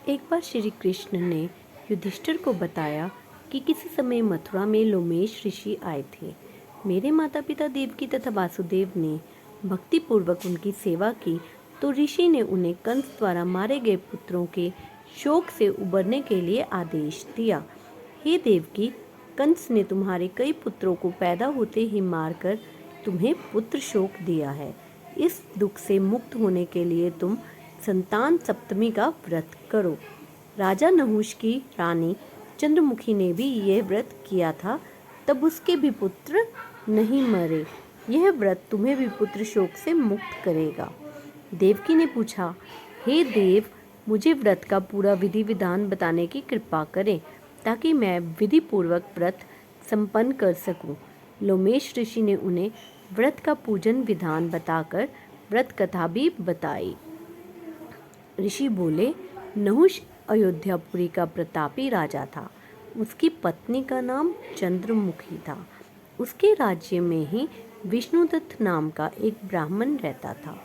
एक बार श्री कृष्ण ने युधिष्ठिर को बताया कि किसी समय मथुरा में लोमेश ऋषि आए थे। मेरे माता पिता देवकी तथा वासुदेव ने भक्तिपूर्वक उनकी सेवा की तो ऋषि ने उन्हें कंस द्वारा मारे गए पुत्रों के शोक से उबरने के लिए आदेश दिया। हे देवकी, कंस ने तुम्हारे कई पुत्रों को पैदा होते ही मारकर तुम्हें पुत्र शोक दिया है। इस दुख से मुक्त होने के लिए तुम संतान सप्तमी का व्रत करो। राजा नहुष की रानी चंद्रमुखी ने भी यह व्रत किया था, तब उसके भी पुत्र नहीं मरे। यह व्रत तुम्हें भी पुत्र शोक से मुक्त करेगा। देवकी ने पूछा, हे देव, मुझे व्रत का पूरा विधि विधान बताने की कृपा करें ताकि मैं विधि पूर्वक व्रत संपन्न कर सकूं। लोमेश ऋषि ने उन्हें व्रत का पूजन विधान बताकर व्रत कथा भी बताई। ऋषि बोले, नहुष अयोध्यापुरी का प्रतापी राजा था। उसकी पत्नी का नाम चंद्रमुखी था। उसके राज्य में ही विष्णुदत्त नाम का एक ब्राह्मण रहता था।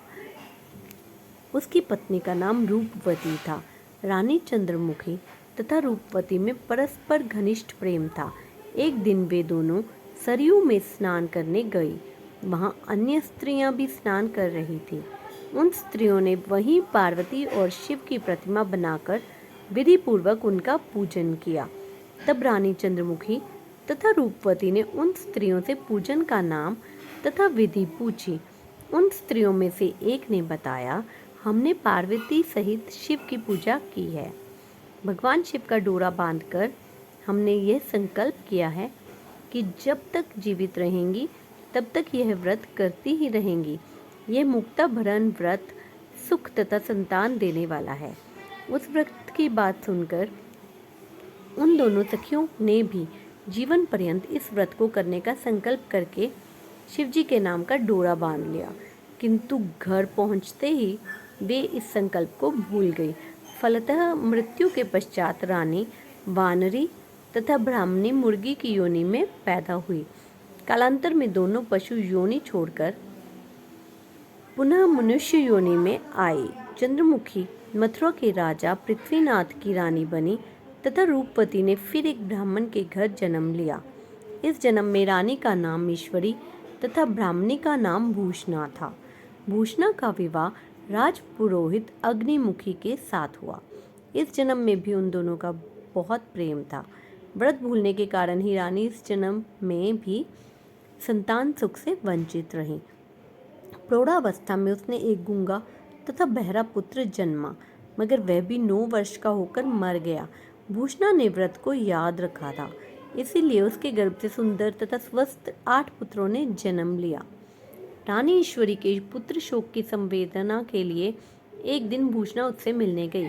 उसकी पत्नी का नाम रूपवती था। रानी चंद्रमुखी तथा रूपवती में परस्पर घनिष्ठ प्रेम था। एक दिन वे दोनों सरयू में स्नान करने गई। वहां अन्य स्त्रियां भी स्नान कर रही थी। उन स्त्रियों ने वहीं पार्वती और शिव की प्रतिमा बनाकर विधि पूर्वक उनका पूजन किया। तब रानी चंद्रमुखी तथा रूपवती ने उन स्त्रियों से पूजन का नाम तथा विधि पूछी। उन स्त्रियों में से एक ने बताया, हमने पार्वती सहित शिव की पूजा की है। भगवान शिव का डोरा बांधकर हमने यह संकल्प किया है कि जब तक जीवित रहेंगी तब तक यह व्रत करती ही रहेंगी। यह मुक्ता भरण व्रत सुख तथा संतान देने वाला है। उस व्रत की बात सुनकर उन दोनों सखियों ने भी जीवन पर्यंत इस व्रत को करने का संकल्प करके शिवजी के नाम का डोरा बांध लिया। किंतु घर पहुंचते ही वे इस संकल्प को भूल गई। फलतः मृत्यु के पश्चात रानी वानरी तथा ब्राह्मणी मुर्गी की योनि में पैदा हुई। कालांतर में दोनों पशु योनि छोड़कर पुनः मनुष्य योनि में आई। चंद्रमुखी मथुरा के राजा पृथ्वीनाथ की रानी बनी तथा रूपवती ने फिर एक ब्राह्मण के घर जन्म लिया। इस जन्म में रानी का नाम ईश्वरी तथा ब्राह्मणी का नाम भूषणा था। भूषणा का विवाह राजपुरोहित अग्निमुखी के साथ हुआ। इस जन्म में भी उन दोनों का बहुत प्रेम था। व्रत भूलने के कारण ही रानी इस जन्म में भी संतान सुख से वंचित रही। प्रौढ़ावस्था में उसने एक गूंगा तथा बहरा पुत्र जन्मा, मगर वह भी 9 वर्ष का होकर मर गया। भूषणा ने व्रत को याद रखा था, इसीलिए उसके गर्भ से सुंदर तथा स्वस्थ 8 पुत्रों ने जन्म लिया। रानी ईश्वरी के पुत्र शोक की संवेदना के लिए एक दिन भूषणा उससे मिलने गई।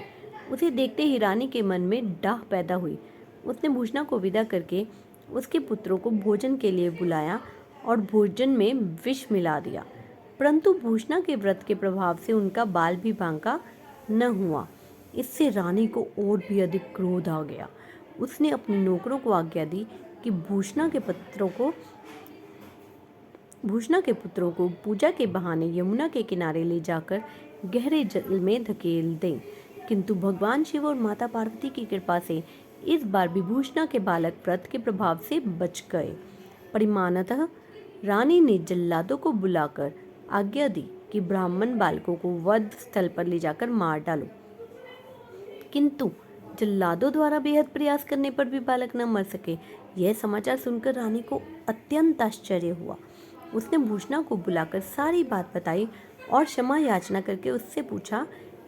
उसे देखते ही रानी के मन में डाह पैदा हुई। उसने भूषणा को विदा करके उसके पुत्रों को भोजन के लिए बुलाया और भोजन में विष मिला दिया। परंतु भूषणा के व्रत के प्रभाव से उनका बाल भी बांका न हुआ। इससे रानी को और भी अधिक क्रोध आ गया। उसने अपने नौकरों को आज्ञा दी कि भूषणा के पुत्रों को पूजा के बहाने यमुना के किनारे ले जाकर गहरे जल में धकेल दें। किंतु भगवान शिव और माता पार्वती की कृपा से इस बार भी भूषणा के बालक व्रत के प्रभाव से बच गए। परिणामतः रानी ने जल्लादों को बुलाकर आज्ञा दी कि ब्राह्मण बालकों को वध स्थल पर ले जाकर मार डालो। किंतु जल्लादों द्वारा बेहद प्रयास करने पर भी बालक न मर सके। यह समाचार सुनकर रानी को अत्यंत आश्चर्य हुआ। उसने भूषणा को बुलाकर सारी बात बताई और क्षमा याचना करके उससे पूछा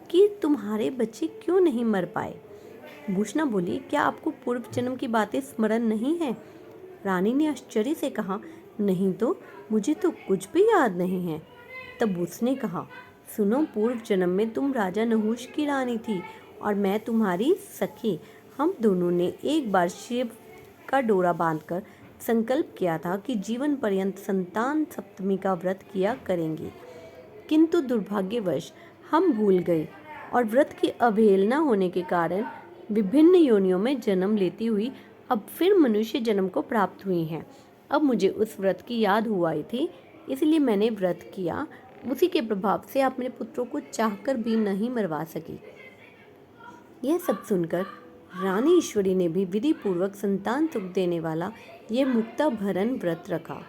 कि तुम्हारे बच्चे क्यों नहीं मर पाए। भूषणा बोली, क्या आपको पूर्व जन्म की बातें स्मरण नहीं है? रानी ने आश्चर्य से कहा, नहीं तो, मुझे तो कुछ भी याद नहीं है। तब उसने कहा, सुनो, पूर्व जन्म में तुम राजा नहुष की रानी थी और मैं तुम्हारी सखी। हम दोनों ने एक बार शिव का डोरा बांधकर संकल्प किया था कि जीवन पर्यंत संतान सप्तमी का व्रत किया करेंगे। किंतु दुर्भाग्यवश हम भूल गए और व्रत की अवहेलना होने के कारण विभिन्न योनियों में जन्म लेती हुई अब फिर मनुष्य जन्म को प्राप्त हुई हैं। अब मुझे उस व्रत की याद हुआ थी, इसलिए मैंने व्रत किया। उसी के प्रभाव से आप मेरे पुत्रों को चाहकर भी नहीं मरवा सकी। यह सब सुनकर रानी ईश्वरी ने भी विधि पूर्वक संतान सुख देने वाला ये मुक्ता भरण व्रत रखा।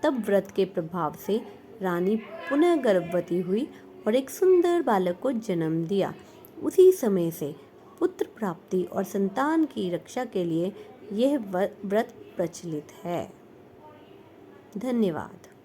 तब व्रत के प्रभाव से रानी पुनः गर्भवती हुई और एक सुंदर बालक को जन्म दिया। उसी समय से पुत्र प्राप्ति और संतान की रक्षा के लिए यह व्रत प्रचलित है। धन्यवाद।